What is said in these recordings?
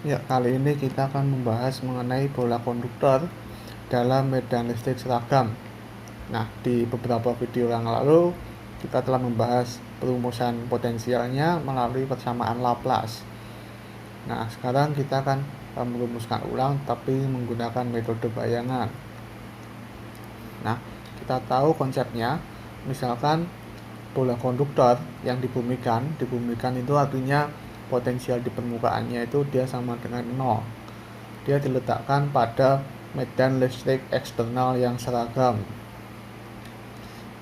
Ya, kali ini kita akan membahas mengenai bola konduktor dalam medan listrik seragam. Nah, di beberapa video yang lalu kita telah membahas perumusan potensialnya melalui persamaan Laplace. Nah, sekarang kita akan merumuskan ulang tapi menggunakan metode bayangan. Nah, kita tahu konsepnya. Misalkan bola konduktor yang dibumikan itu artinya potensial di permukaannya itu dia sama dengan 0. Dia diletakkan pada medan listrik eksternal yang seragam.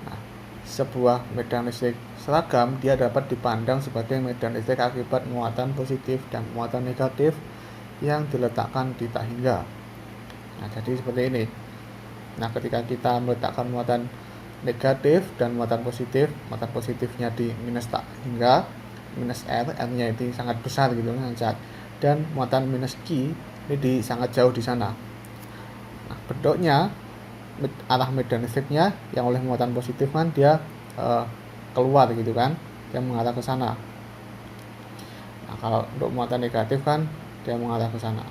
Nah, sebuah medan listrik seragam dia dapat dipandang sebagai medan listrik akibat muatan positif dan muatan negatif yang diletakkan di tak hingga. Nah, jadi seperti ini. Nah, ketika kita meletakkan muatan negatif dan muatan positifnya di minus tak hingga, minus R-nya itu sangat besar gitu kan, dan muatan minus Q ini di sangat jauh di sana. Nah, bentuknya arah medan listriknya yang oleh muatan positif kan dia keluar gitu kan, dia mengarah ke sana. Nah, kalau untuk muatan negatif kan dia mengarah ke sana,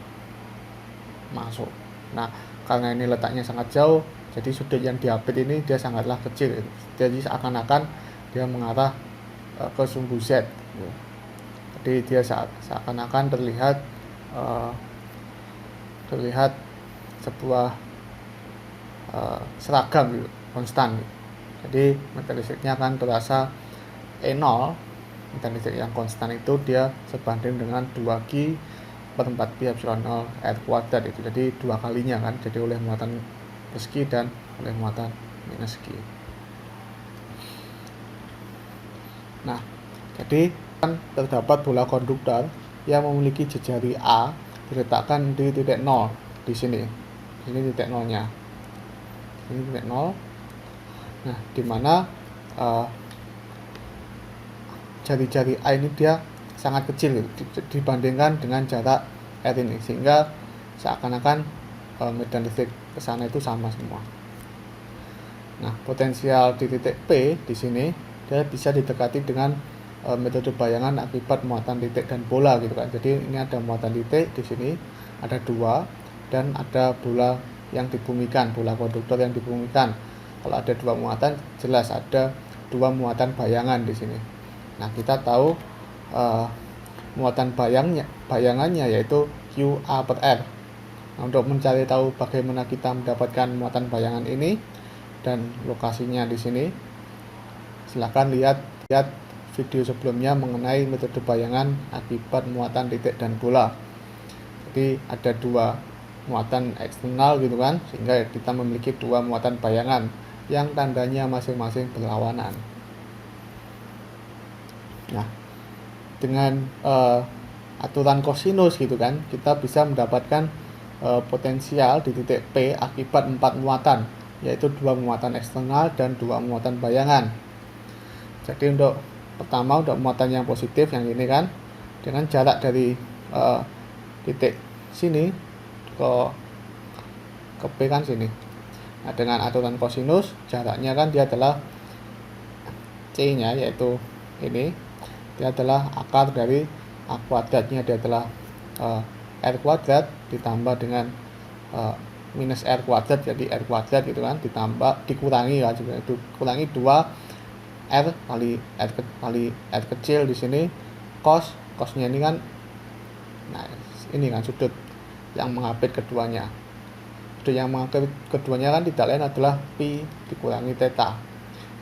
masuk. Nah, karena ini letaknya sangat jauh, jadi sudut yang diapit ini dia sangatlah kecil. Jadi seakan-akan dia mengarah ke sumbu Z. Jadi dia seakan-akan terlihat sebuah seragam gitu, konstan gitu. Jadi medan listriknya akan terasa E0. Medan listrik yang konstan itu dia sebanding dengan 2Q per 4Pi epsilon 0 R kuadrat itu. Jadi dua kalinya kan, jadi oleh muatan plus Q dan oleh muatan minus Q. Nah, jadi kan terdapat bola konduktor yang memiliki jejari A diletakkan di titik 0 di sini. Ini titik 0-nya. Ini titik 0. Nah, di mana jari-jari A ini dia sangat kecil dibandingkan dengan jarak R ini, sehingga seakan-akan medan listrik ke sana itu sama semua. Nah, potensial di titik P di sini dia bisa didekati dengan metode bayangan akibat muatan titik dan bola gitu kan. Jadi ini ada muatan titik di sini, ada dua, dan ada bola yang dibumikan, bola konduktor yang dibumikan. Kalau ada dua muatan, jelas ada dua muatan bayangan di sini. Nah, kita tahu muatan bayangannya yaitu QA per R. Nah, untuk mencari tahu bagaimana kita mendapatkan muatan bayangan ini dan lokasinya di sini, silahkan lihat video sebelumnya mengenai metode bayangan akibat muatan titik dan bola. Jadi ada dua muatan eksternal gitu kan, sehingga kita memiliki dua muatan bayangan yang tandanya masing-masing berlawanan. Nah, dengan aturan kosinus gitu kan, kita bisa mendapatkan potensial di titik P akibat 4 muatan, yaitu 2 muatan eksternal dan 2 muatan bayangan. Jadi untuk pertama, untuk muatan yang positif yang ini kan, dengan jarak dari titik sini ke P kan sini. Nah, dengan aturan kosinus jaraknya kan dia adalah C-nya, yaitu ini, dia adalah akar dari A kuadratnya, dia adalah R kuadrat ditambah dengan minus R kuadrat, jadi R kuadrat gitu kan, dikurangi kan, dikurangi 2 R kali R kecil di sini, cosnya ini kan, nah ini kan sudut yang mengapit keduanya. Sudut yang mengapit keduanya kan tidak lain adalah pi dikurangi theta.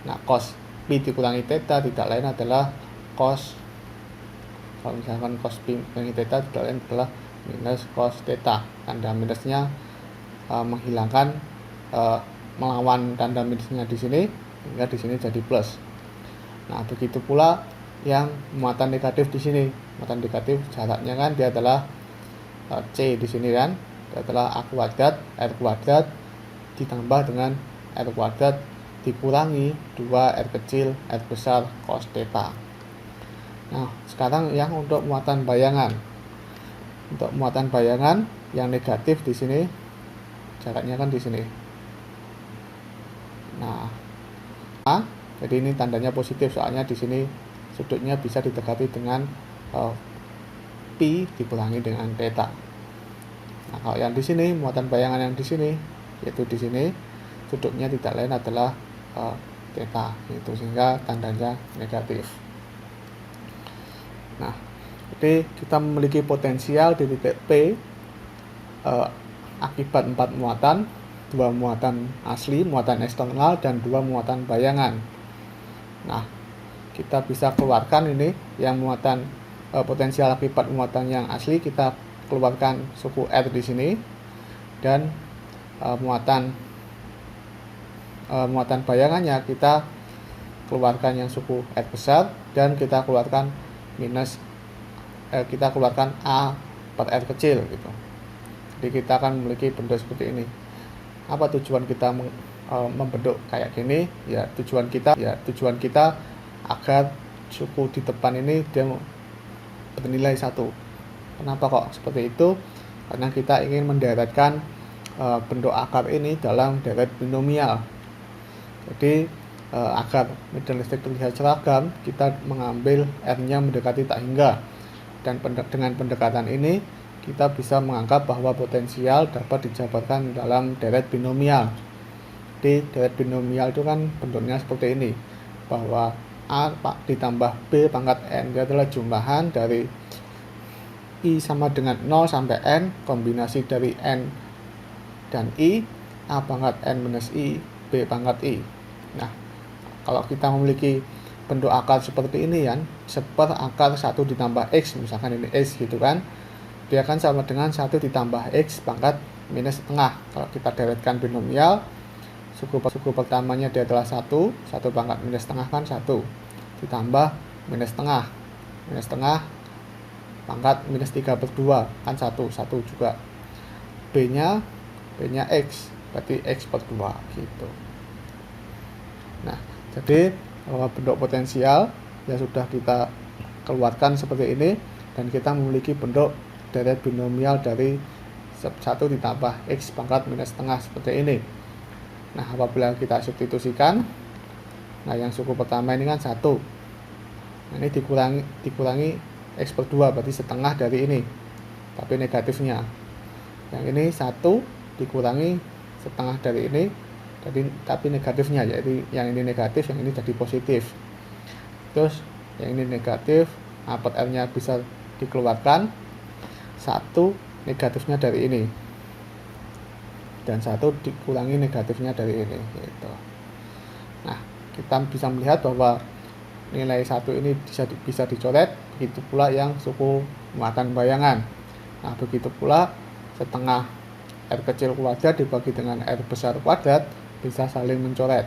Nah, cos pi dikurangi theta tidak lain adalah cos, kalau misalkan cos pi dikurangi theta tidak lain adalah minus cos theta. Tanda minusnya menghilangkan, melawan tanda minusnya di sini, hingga di sini jadi plus. Nah, begitu pula yang muatan negatif di sini. Muatan negatif jaraknya kan dia adalah C di sini kan, dia adalah A kuadrat R kuadrat ditambah dengan R kuadrat dikurangi 2 R kecil R besar cos theta. Nah, sekarang yang untuk muatan bayangan. Untuk muatan bayangan yang negatif di sini jaraknya kan di sini. Nah, jadi ini tandanya positif, soalnya di sini sudutnya bisa didekati dengan Pi dikurangi dengan theta. Nah, kalau yang di sini, muatan bayangan yang di sini, yaitu di sini, sudutnya tidak lain adalah theta, itu sehingga tandanya negatif. Nah, jadi kita memiliki potensial di titik P akibat 4 muatan, 2 muatan asli, muatan eksternal, dan 2 muatan bayangan. Nah, kita bisa keluarkan ini yang muatan potensial akibat muatan yang asli, kita keluarkan suku R di sini, dan muatan bayangannya kita keluarkan yang suku R besar, dan kita keluarkan A per R kecil gitu. Jadi kita akan memiliki bentuk seperti ini. Apa tujuan kita membentuk kayak gini? Ya tujuan kita agar suku di depan ini dia bernilai 1. Kenapa kok seperti itu? Karena kita ingin menderetkan bentuk akar ini dalam deret binomial. Jadi agar medan listrik terlihat seragam, kita mengambil R-nya mendekati tak hingga. Dan dengan pendekatan ini kita bisa menganggap bahwa potensial dapat dijabarkan dalam deret binomial. Di deret binomial itu kan bentuknya seperti ini, bahwa A ditambah B pangkat N, itu adalah jumlahan dari I sama dengan 0 sampai N, kombinasi dari N dan I, A pangkat N minus I, B pangkat I. Nah, kalau kita memiliki bentuk akar seperti ini kan, seper akar 1 ditambah X, misalkan ini X gitu kan, dia akan sama dengan 1 ditambah X pangkat minus setengah. Kalau kita deretkan binomial, suku pertamanya dia adalah 1 pangkat minus setengah kan 1, ditambah minus setengah pangkat minus 3/2 kan 1 juga. B nya X, berarti X per 2 gitu. Nah, jadi bentuk potensial yang sudah kita keluarkan seperti ini, dan kita memiliki bentuk deret binomial dari 1 ditambah X pangkat minus setengah seperti ini. Nah, apabila kita substitusikan, nah yang suku pertama ini kan 1, nah, ini dikurangi X per 2, berarti setengah dari ini, tapi negatifnya. Yang ini 1 dikurangi setengah dari ini, tapi negatifnya, jadi yang ini negatif, yang ini jadi positif. Terus yang ini negatif, A per R nya bisa dikeluarkan, 1 negatifnya dari ini, dan 1 dikurangi negatifnya dari ini gitu. Nah, kita bisa melihat bahwa nilai 1 ini bisa dicoret, begitu pula yang suku muatan bayangan. Nah, begitu pula setengah R kecil kuadrat dibagi dengan R besar kuadrat bisa saling mencoret.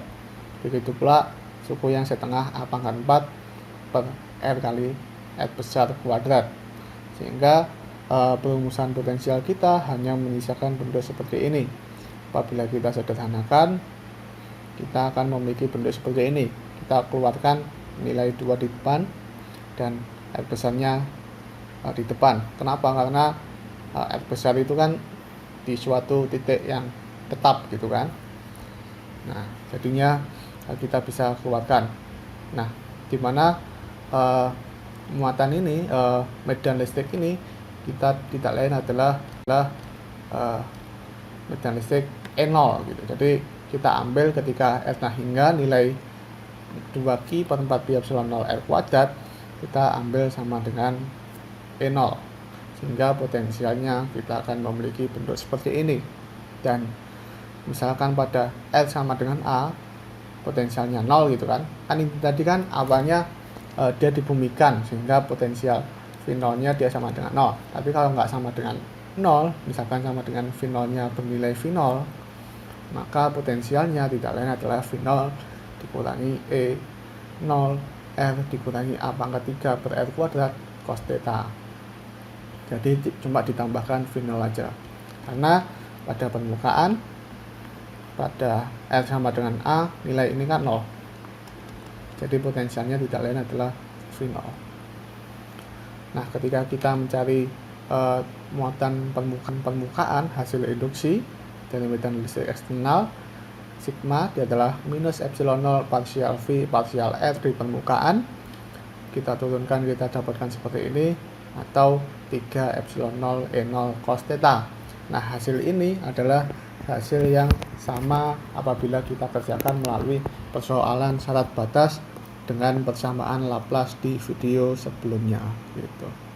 Begitu pula suku yang setengah A pangkat 4 per R kali R besar kuadrat. Sehingga perumusan potensial kita hanya menyisakan bentuk seperti ini. Apabila kita sederhanakan, kita akan memiliki bentuk seperti ini. Kita keluarkan nilai 2 di depan dan R besarnya di depan. Kenapa? Karena R besar itu kan di suatu titik yang tetap gitu kan. Nah, jadinya kita bisa keluarkan. Nah, di mana muatan ini, medan listrik ini, kita tidak lain adalah medan listrik E0 gitu. Jadi kita ambil ketika R hingga nilai 2Q per 4Pi epsilon 0 R kuadrat, kita ambil sama dengan E0, sehingga potensialnya kita akan memiliki bentuk seperti ini. Dan misalkan pada R sama dengan A, potensialnya 0 gitu kan. Kan ini tadi kan awalnya dia dibumikan, sehingga potensial V0 nya dia sama dengan 0. Tapi kalau nggak sama dengan 0, misalkan sama dengan V0 nya bernilai V0, maka potensialnya tidak lain adalah V0 dikurangi E0 R dikurangi A pangkat 3 per R kuadrat cos theta. Jadi cuma ditambahkan V0 aja, karena pada permukaan pada R sama dengan A, nilai ini kan 0. Jadi potensialnya tidak lain adalah V0. Nah, ketika kita mencari muatan permukaan hasil induksi dari medan listrik eksternal, sigma dia adalah minus epsilon 0 parsial V parsial R di permukaan. Kita turunkan, kita dapatkan seperti ini. atau 3 epsilon 0 E0 cos theta. Nah, hasil ini adalah hasil yang sama apabila kita kerjakan melalui persoalan syarat batas dengan persamaan Laplace di video sebelumnya gitu.